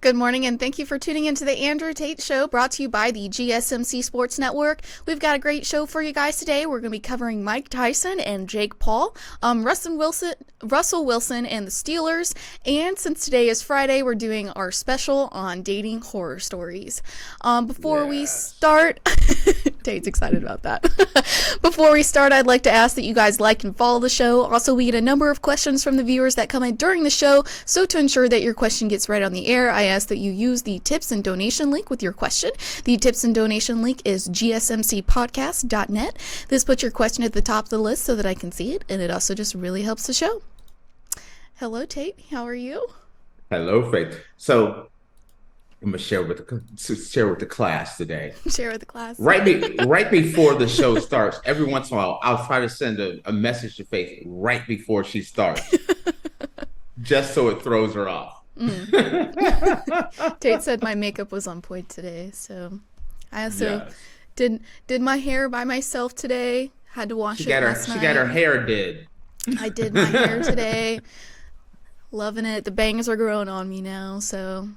Good morning, and thank you for tuning into the Andrew Tate Show, brought to you by the GSMC Sports Network. We've got a great show for you guys today. We're going to be covering Mike Tyson and Jake Paul, Russell Wilson and the Steelers, and since today is Friday, we're doing our special on dating horror stories. Before we start, Tate's excited about that. Before we start, I'd like to ask that you guys like and follow the show. Also, we get a number of questions from the viewers that come in during the show, so to ensure that your question gets right on the air, I ask that you use the tips and donation link with your question. The tips and donation link is GSMCPodcast.net. This puts your question at the top of the list so that I can see it, and it also just really helps the show. Hello, Tate. How are you? Hello, Faith. So I'm gonna share with the class today. Share with the class. Right before the show starts, every once in a while, I'll try to send a message to Faith right before she starts, just so it throws her off. Tate said my makeup was on point today, so I also did my hair by myself today. Had to wash it last night. She got her hair did. I did my hair today. Loving it. The bangs are growing on me now, so.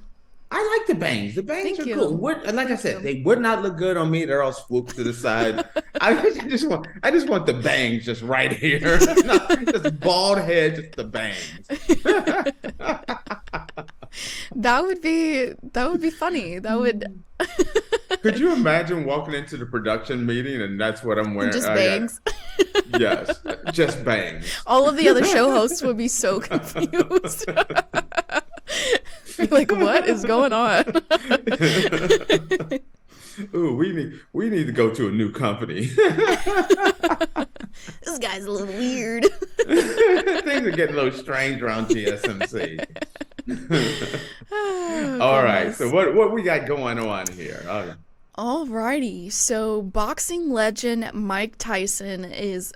I like the bangs. The bangs are cool. Like I said, they would not look good on me. They're all swooped to the side. I just want the bangs just right here. Just bald head, just the bangs. That would be funny. That would. Could you imagine walking into the production meeting and that's what I'm wearing? Just bangs. Yes, just bangs. All of the other show hosts would be so confused. Like, what is going on? Ooh, we need to go to a new company. This guy's a little weird. Things are getting a little strange around GSMC. All right, so what we got going on here? Alrighty, so boxing legend Mike Tyson is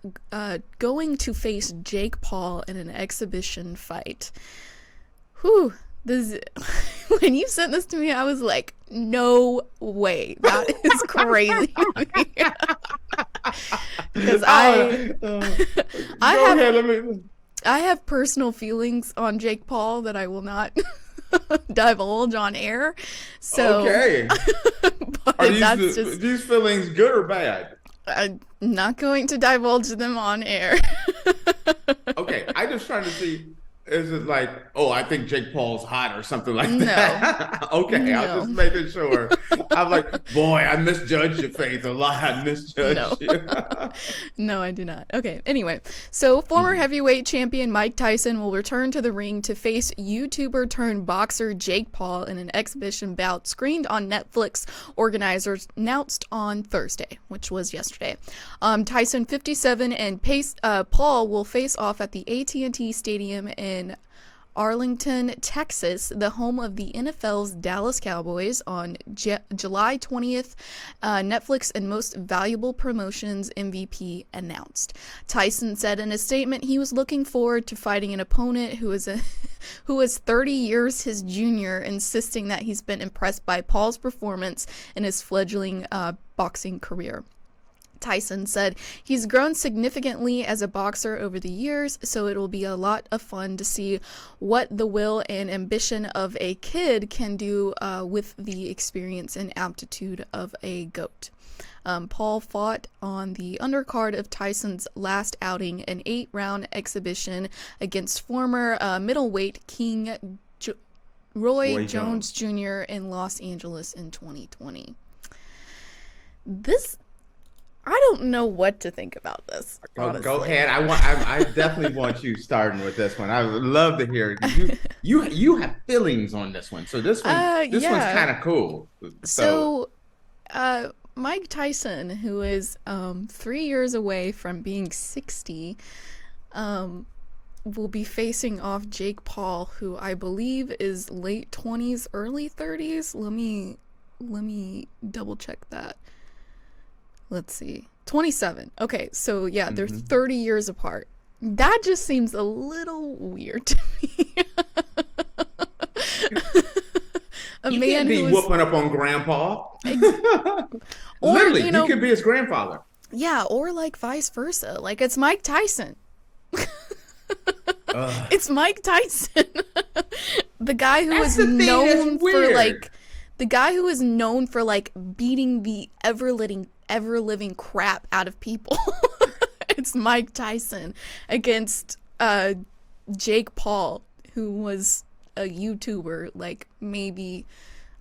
going to face Jake Paul in an exhibition fight. Whew. When you sent this to me, I was like, no way. That is crazy to me. Because I have personal feelings on Jake Paul that I will not divulge on air. So, okay. Are these feelings good or bad? I'm not going to divulge them on air. Okay, I'm just trying to see. Is it like, oh, I think Jake Paul's hot or something like that? No. Okay, no. I was just making sure. I'm like, boy, I misjudged your Faith a lot. I misjudged you. No, I do not. Okay, anyway. So former heavyweight champion Mike Tyson will return to the ring to face YouTuber turned boxer Jake Paul in an exhibition bout screened on Netflix. Organizers announced on Thursday, which was yesterday. Tyson, 57, and Paul will face off at the AT&T Stadium in Arlington, Texas, the home of the NFL's Dallas Cowboys, on July 20th. Netflix and Most Valuable Promotions MVP announced. Tyson said in a statement he was looking forward to fighting an opponent who is 30 years his junior, insisting that he's been impressed by Paul's performance in his fledgling boxing career. Tyson said he's grown significantly as a boxer over the years, so it will be a lot of fun to see what the will and ambition of a kid can do with the experience and aptitude of a GOAT. Paul fought on the undercard of Tyson's last outing, an 8-round exhibition against former middleweight king Roy Jones Jr. in Los Angeles in 2020. I don't know what to think about this. Oh, go ahead. I definitely want you starting with this one. I would love to hear it. You have feelings on this one, so this one's kind of cool. So, Mike Tyson, who is 3 years away from being 60, will be facing off Jake Paul, who I believe is late 20s, early 30s. Let me double check that. Let's see. 27. Okay, so yeah, they're 30 years apart. That just seems a little weird to me. You can't be whooping up on Grandpa. Or, literally, he could be his grandfather. Yeah, or like vice versa. Like, it's Mike Tyson. It's Mike Tyson. the guy who is known for like beating the ever living crap out of people. It's Mike Tyson against Jake Paul, who was a YouTuber. Like, maybe,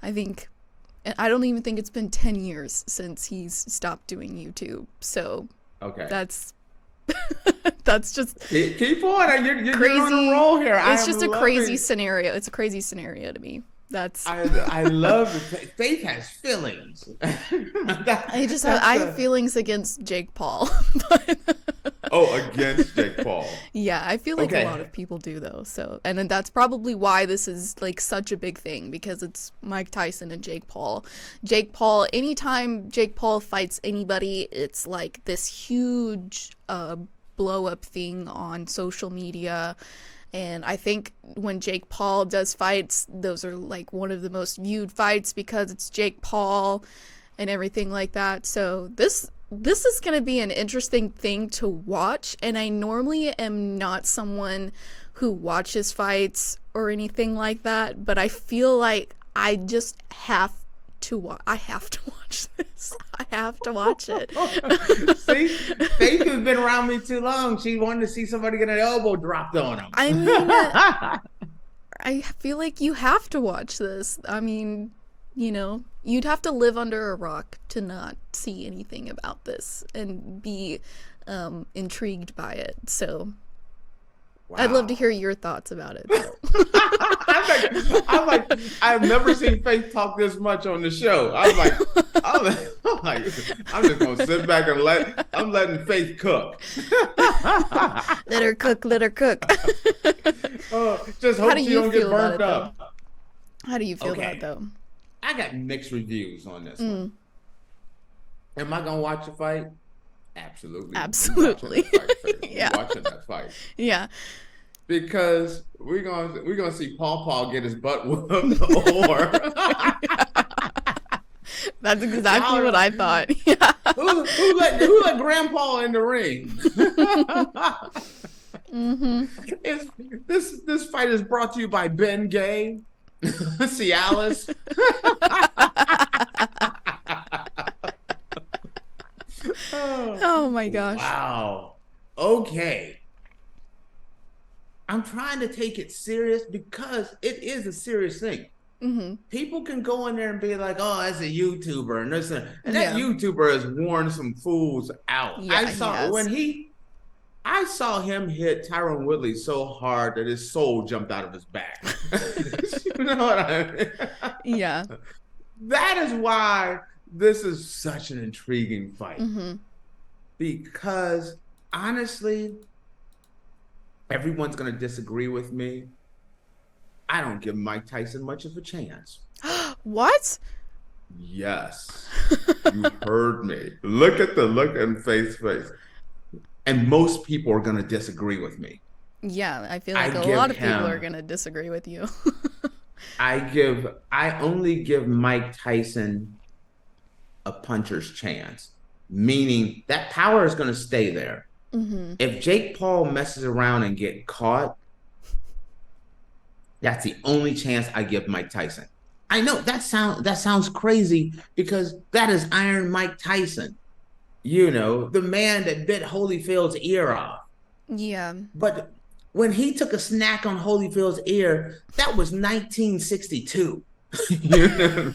I don't even think it's been 10 years since he's stopped doing YouTube. So okay, that's just keep on. You're crazy. On a roll here. It's just a crazy scenario. It's a crazy scenario to me. I love it. Faith has feelings. I have feelings against Jake Paul. Against Jake Paul. Yeah, I feel like a lot of people do though. So, and then that's probably why this is like such a big thing, because it's Mike Tyson and Jake Paul. Anytime Jake Paul fights anybody, it's like this huge blow up thing on social media. And I think when Jake Paul does fights, those are like one of the most viewed fights because it's Jake Paul and everything like that. So this is going to be an interesting thing to watch. And I normally am not someone who watches fights or anything like that, but I feel like I just have to watch this. I have to watch it. See, Faith has been around me too long. She wanted to see somebody get an elbow dropped on him. I mean, I feel like you have to watch this. I mean, you'd have to live under a rock to not see anything about this and be intrigued by it. So wow. I'd love to hear your thoughts about it. I've never seen Faith talk this much on the show. I'm just gonna sit back and I'm letting Faith cook. Let her cook. Just hope she don't get burnt up. How do you feel about it though? I got mixed reviews on this one. Am I gonna watch the fight? Absolutely. Yeah. Watching that fight. Yeah. Because we're gonna see Paul get his butt whooped, or that's exactly what I thought. Yeah. Who let Grandpa in the ring? This fight is brought to you by Ben Gay, Cialis. Oh my gosh. Wow. Okay. I'm trying to take it serious because it is a serious thing. People can go in there and be like, "Oh, that's a YouTuber," and this and that YouTuber has worn some fools out. Yeah, I saw him hit Tyron Woodley so hard that his soul jumped out of his back. You know what I mean? Yeah. That is why this is such an intriguing fight. Because honestly, everyone's going to disagree with me. I don't give Mike Tyson much of a chance. What? Yes. You heard me. Look at the look in Faith's face. And most people are going to disagree with me. Yeah, I feel like a lot of people are going to disagree with you. I only give Mike Tyson a puncher's chance, meaning that power is going to stay there. If Jake Paul messes around and get caught, that's the only chance I give Mike Tyson. I know that sounds crazy because that is Iron Mike Tyson. You know, the man that bit Holyfield's ear off. Yeah. But when he took a snack on Holyfield's ear, that was 1962. You know,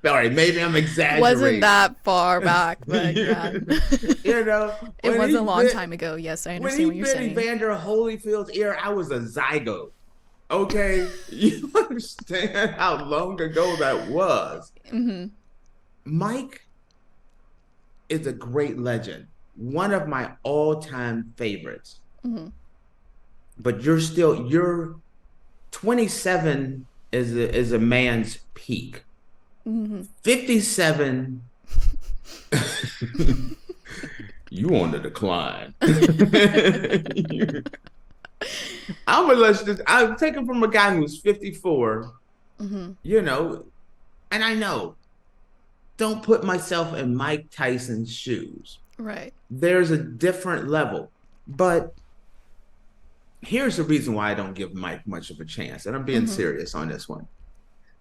all right, maybe I'm exaggerating. Wasn't that far back, but yeah. You know, it was a long time ago. Yes, I understand what you're saying. When he bit Evander Holyfield's ear, I was a zygote. Okay, you understand how long ago that was. Mike is a great legend, one of my all-time favorites. But you're 27 is a man's peak. 57, you on the decline. I'm taking from a guy who's 54, you know, and I know, don't put myself in Mike Tyson's shoes. Right. There's a different level, but here's the reason why I don't give Mike much of a chance, and I'm being serious on this one.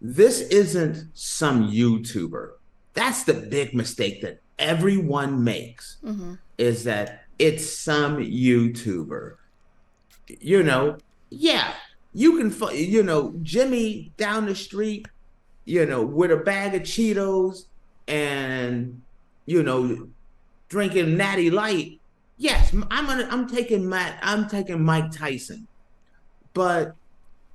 This isn't some YouTuber. That's the big mistake that everyone makes, is that it's some YouTuber. You know, yeah, you can, Jimmy down the street, with a bag of Cheetos and, drinking Natty Light. Yes, I'm taking Mike Tyson. But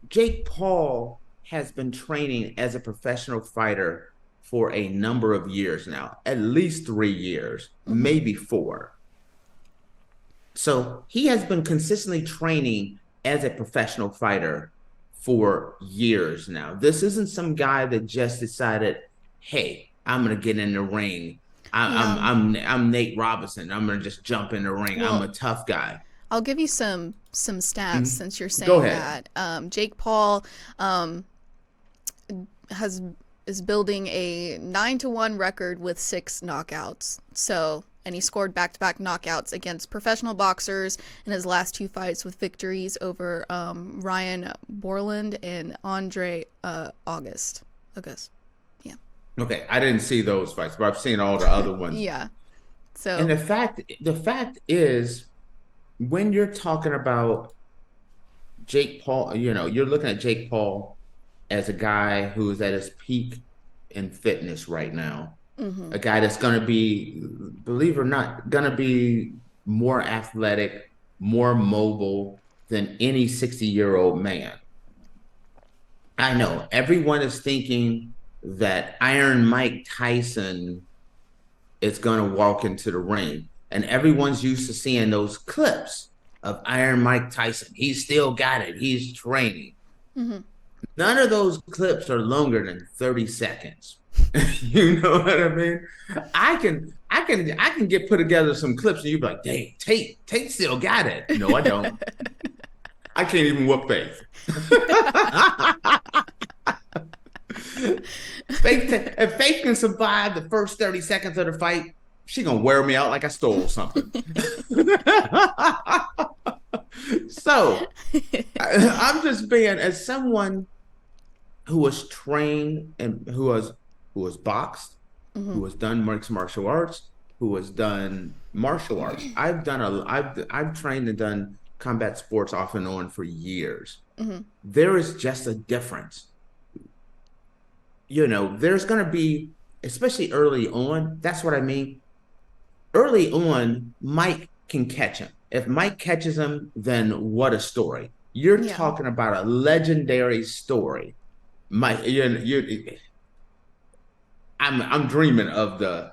Jake Paul has been training as a professional fighter for a number of years now, at least 3 years, maybe 4. So he has been consistently training as a professional fighter for years now. This isn't some guy that just decided, hey, I'm gonna get in the ring. I'm Nate Robinson. I'm gonna just jump in the ring. Well, I'm a tough guy. I'll give you some stats since you're saying Go ahead. that. Jake Paul is building a 9-1 record with 6 knockouts. So, and he scored back-to-back knockouts against professional boxers in his last 2 fights, with victories over Ryan Borland and Andre August. Yeah. Okay, I didn't see those fights, but I've seen all the other ones. Yeah. So. And the fact is, when you're talking about Jake Paul, you're looking at Jake Paul as a guy who's at his peak in fitness right now. A guy that's going to be, believe it or not, going to be more athletic, more mobile than any 60-year-old man. I know everyone is thinking that Iron Mike Tyson is going to walk into the ring. And everyone's used to seeing those clips of Iron Mike Tyson. He's still got it. He's training. None of those clips are longer than 30 seconds. You know what I mean? I can get put together some clips and you'd be like, dang, Tate still got it. No, I don't. I can't even whoop Faith. If Faith can survive the first 30 seconds of the fight, she gonna wear me out like I stole something. So I'm just being, as someone who was trained and who was boxed, who has done mixed martial arts, who has done martial arts. I've trained and done combat sports off and on for years. There is just a difference. There's going to be, especially early on, that's what I mean. Early on, Mike can catch him. If Mike catches him, then what a story. You're talking about a legendary story. Mike, I'm dreaming of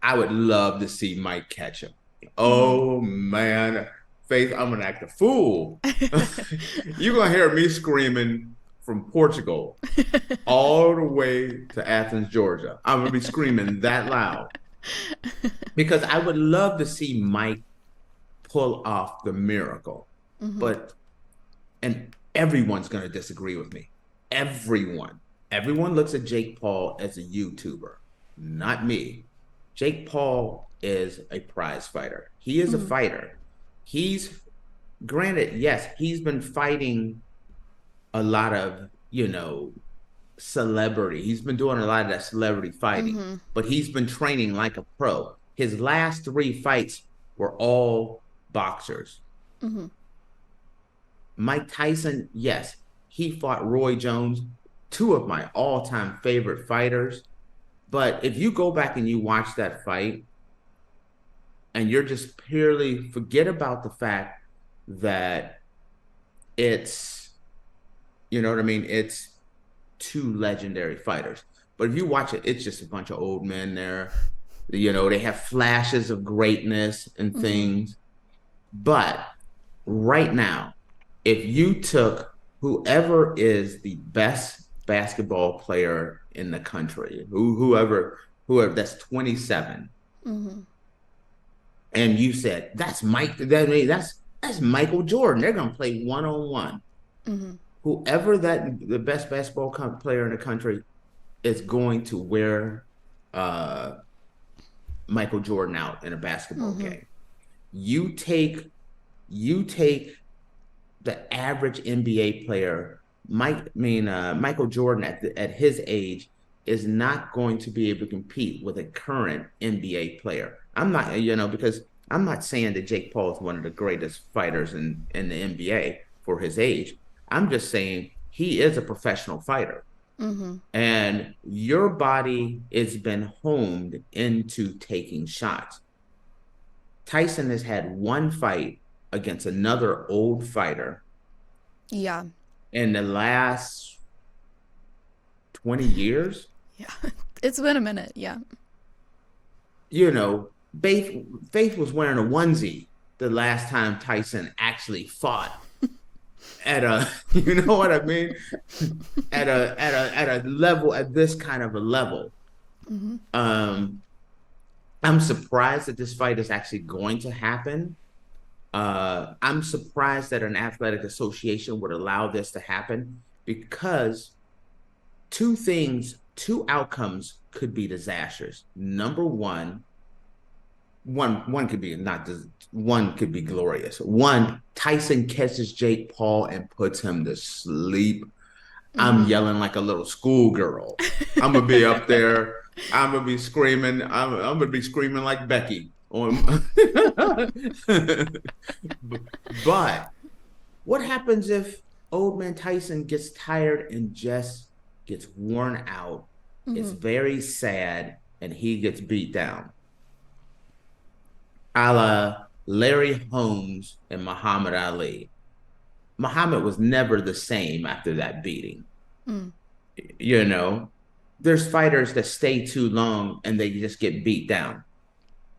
I would love to see Mike catch him. Oh man, Faith, I'm gonna act a fool. You're gonna hear me screaming from Portugal all the way to Athens, Georgia. I'm gonna be screaming that loud because I would love to see Mike pull off the miracle. And everyone's gonna disagree with me. Everyone looks at Jake Paul as a YouTuber, not me. Jake Paul is a prize fighter. He is a fighter. He's, granted, yes, he's been fighting a lot of, celebrity. He's been doing a lot of that celebrity fighting, but he's been training like a pro. His last 3 fights were all boxers. Mike Tyson, yes, he fought Roy Jones, 2 of my all-time favorite fighters. But if you go back and you watch that fight and you're just purely forget about the fact that it's, it's 2 legendary fighters. But if you watch it, it's just a bunch of old men there. They have flashes of greatness and things. But right now, if you took whoever is the best basketball player in the country, whoever that's 27, and you said that's that's Michael Jordan, they're gonna play 1-on-1. Whoever the best basketball player in the country is going to wear Michael Jordan out in a basketball game. You take the average NBA player, Michael Jordan at his age is not going to be able to compete with a current NBA player. I'm not, because I'm not saying that Jake Paul is one of the greatest fighters in the NBA for his age. I'm just saying he is a professional fighter. Mm-hmm. And your body has been honed into taking shots. Tyson has had one fight against another old fighter. Yeah. In the last 20 years. Yeah. It's been a minute. Yeah. Faith was wearing a onesie the last time Tyson actually fought at a, you know what I mean? At a level, at this kind of a level. Mm-hmm. I'm surprised that this fight is actually going to happen. I'm surprised that an athletic association would allow this to happen, because two outcomes could be disastrous. Number one could be glorious. One, Tyson catches Jake Paul and puts him to sleep. Mm-hmm. I'm yelling like a little schoolgirl. I'm gonna be up there. I'm gonna be screaming. I'm gonna be screaming like Becky. But what happens if old man Tyson gets tired and just gets worn out? Mm-hmm. It's very sad, and he gets beat down. A la Larry Holmes and Muhammad Ali. Muhammad was never the same after that beating. Mm. There's fighters that stay too long and they just get beat down.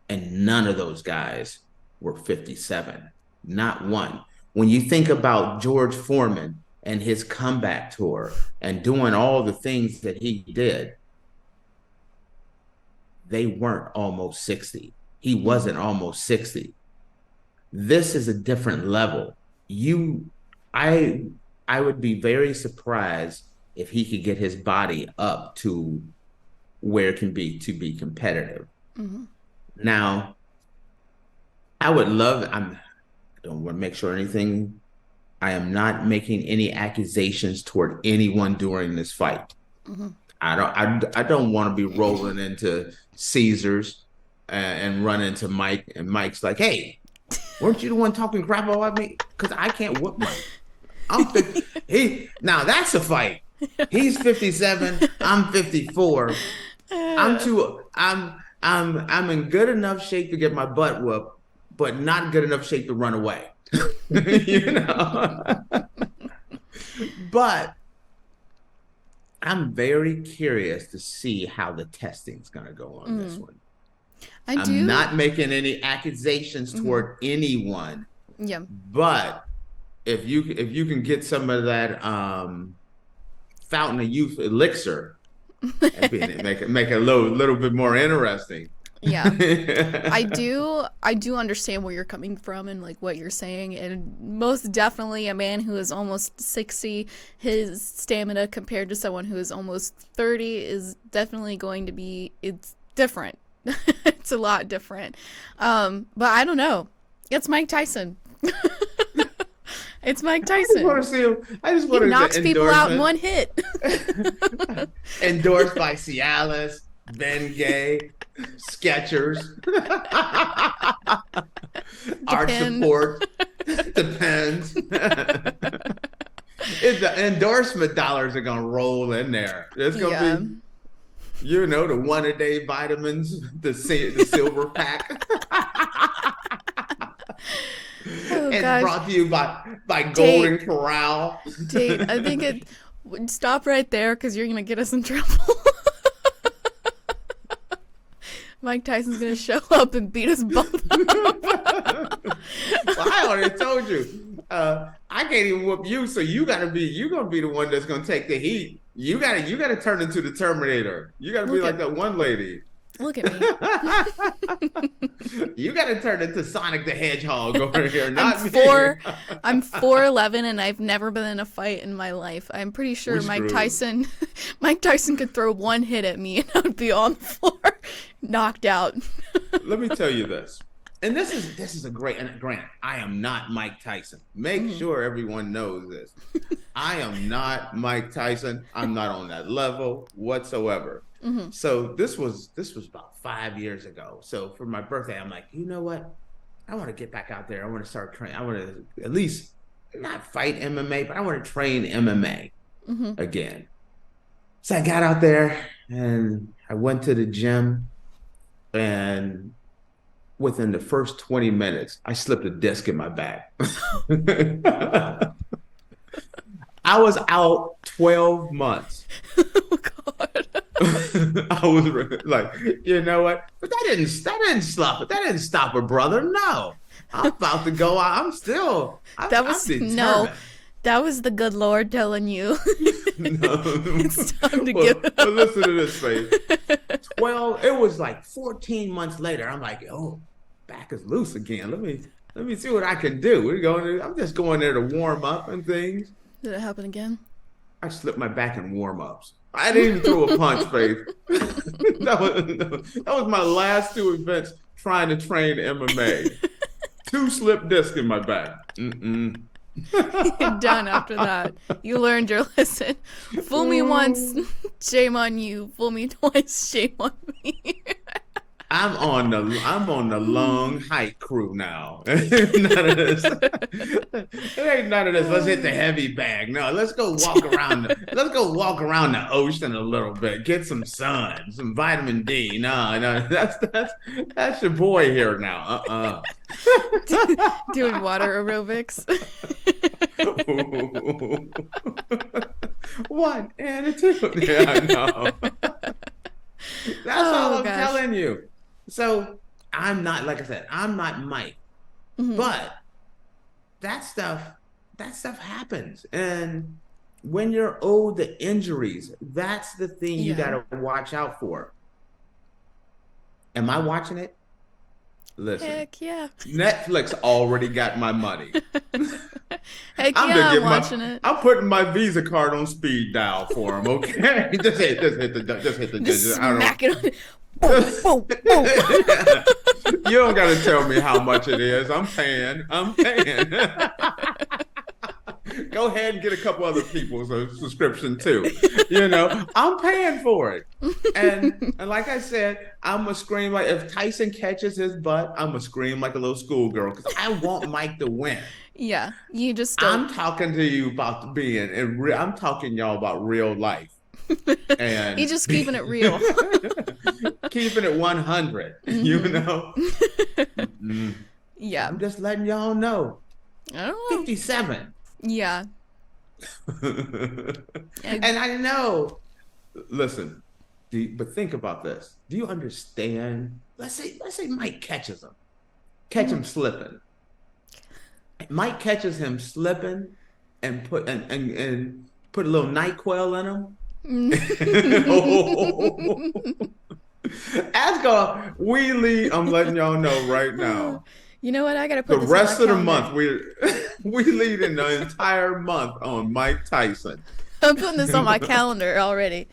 And none of those guys were 57. Not one. When you think about George Foreman and his comeback tour and doing all the things that he did, they weren't almost 60. He wasn't almost 60. This is a different level. I would be very surprised if he could get his body up to where it can be to be competitive. Mm-hmm. Now, I don't want to make sure I am not making any accusations toward anyone during this fight. Mm-hmm. I don't want to be rolling into Caesars and run into Mike, and Mike's like, "Hey, weren't you the one talking crap about me? Because I can't whoop Mike. Now that's a fight. He's 57. I'm 54. I'm in good enough shape to get my butt whooped, but not good enough shape to run away." But I'm very curious to see how the testing's going to go on this one. I'm not making any accusations toward anyone. Yeah. But if you can get some of that Fountain of Youth elixir, make it a little bit more interesting. Yeah. I do understand where you're coming from and like what you're saying, and most definitely a man who is almost 60, his stamina compared to someone who is almost 30 is definitely going to be, it's different. It's a lot different. But I don't know. It's Mike Tyson. It's Mike Tyson. I just want to see him. He knocks people out in one hit. Endorsed by Cialis, Ben Gay, Skechers, Art Support, Depends. The endorsement dollars are gonna roll in there. It's gonna be, the one-a-day vitamins, the silver pack. Oh, and gosh. Brought to you by Golden Corral. Tate, I think it would stop right there because you're gonna get us in trouble. Mike Tyson's gonna show up and beat us both up. Well, I already told you, I can't even whoop you, so you're gonna be the one that's gonna take the heat. You gotta turn into the Terminator. You gotta be like that one lady. Look at me. You gotta turn into Sonic the Hedgehog over here, not me. I'm 4'11" and I've never been in a fight in my life. I'm pretty sure Mike Tyson could throw one hit at me and I would be on the floor, knocked out. Let me tell you this. and this is a great, and Grant, I am not Mike Tyson. Make sure everyone knows this. I am not Mike Tyson. I'm not on that level whatsoever. So this was about 5 years ago. So for my birthday, I'm like, you know what? I want to get back out there. I want to start training. I want to at least not fight MMA, but I want to train MMA again. So I got out there and I went to the gym, and within the first 20 minutes, I slipped a disc in my back. I was out 12 months. Oh God. I was like, you know what? But that didn't stop it. That didn't stop it, brother. No. I'm about to go out. I'm determined. That was the good Lord telling you. No. It's time to give it up. But listen to this, Faith. It was like 14 months later. I'm like, oh, back is loose again. Let me see what I can do. I'm just going there to warm up and things. Did it happen again? I slipped my back in warm-ups. I didn't even throw a punch, Faith. That was my last 2 events trying to train MMA. 2 slip discs in my back. You're done after that. You learned your lesson. Fool me once, shame on you. Fool me twice, shame on me. I'm on the long hike crew now. None of this. It ain't none of this. Let's hit the heavy bag. No, let's go walk around the ocean a little bit. Get some sun, some vitamin D. No, that's your boy here now. Doing water aerobics. 1 and 2. Yeah, I know. That's all I'm telling you. So I'm not, like I said, I'm not Mike, but that stuff happens. And when you're old, the injuries, that's the thing you got to watch out for. Am I watching it? Listen. Heck yeah. Netflix already got my money. Heck yeah, I'm watching it. I'm putting my Visa card on speed dial for him, okay? just hit the just smack it on it. Boom, boom, boom. You don't got to tell me how much it is. I'm paying. Go ahead and get a couple other people's subscription too. I'm paying for it. And like I said, I'm going to scream like, if Tyson catches his butt, I'm going to scream like a little schoolgirl because I want Mike to win. Yeah, you just don't. I'm talking to you about I'm talking y'all about real life. And he's just keeping it real. Keeping it 100, Yeah. I'm just letting y'all know. I don't know. 57. Yeah. And I know. Listen, but think about this. Do you understand? Let's say Mike catches him. Catch him slipping. Mike catches him slipping and put a little NyQuil in him. We lead. I'm letting y'all know right now. You know what? I gotta put the rest of the month. We lead in the entire month on Mike Tyson. I'm putting this on my calendar already.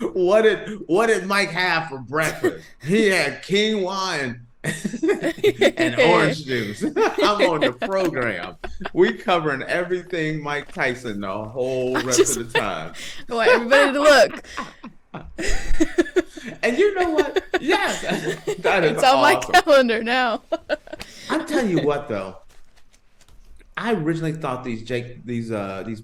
What did Mike have for breakfast? He had quinoa and orange juice. I'm on the program. We covering everything Mike Tyson the whole rest of the time. I want everybody to look. And you know what? Yes, that is it's on awesome. My calendar now. I'm telling you what, though. I originally thought these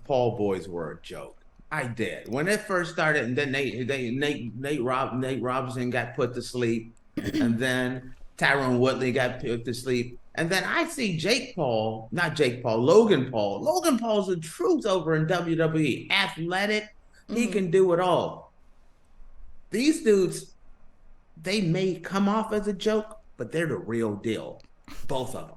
Paul boys were a joke. I did when it first started, and then Nate Robinson got put to sleep, and then Tyron Woodley got put to sleep, and then I see Logan Paul. Logan Paul's the truth over in WWE. Athletic, he can do it all. These dudes, they may come off as a joke, but they're the real deal. Both of them.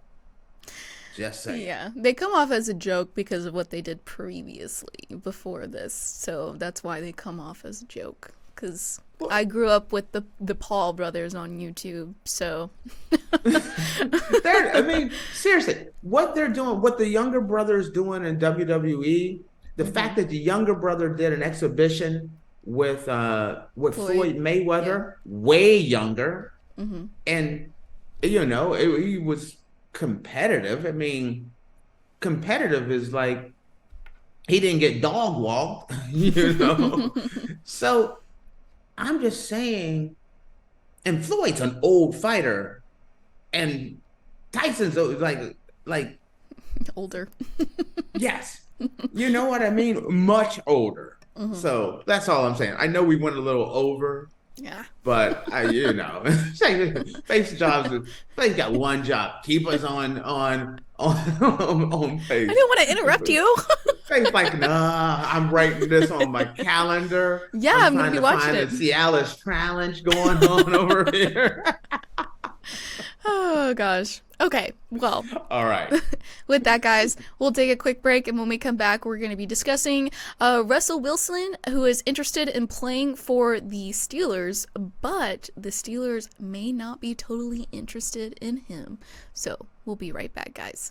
Just saying. Yeah, they come off as a joke because of what they did previously before this. So that's why they come off as a joke. Because I grew up with the Paul brothers on YouTube, so. Seriously, what they're doing, what the younger brother's doing in WWE, the fact that the younger brother did an exhibition with Floyd Mayweather, way younger, and he was competitive. I mean, competitive is like he didn't get dog walked, So I'm just saying, and Floyd's an old fighter, and Tyson's like Older. yes, you know what I mean? Much older. So that's all I'm saying. I know we went a little over. Yeah. But Faith's Faith got one job: keep us on pace. I didn't want to interrupt you. Faith's like, nah, I'm writing this on my calendar. Yeah, I'm gonna trying be to watching find it. a Cialis challenge going on over here. Oh gosh. Okay, well, All right. with that, guys, we'll take a quick break, and when we come back, we're going to be discussing Russell Wilson, who is interested in playing for the Steelers, but the Steelers may not be totally interested in him. So we'll be right back, guys.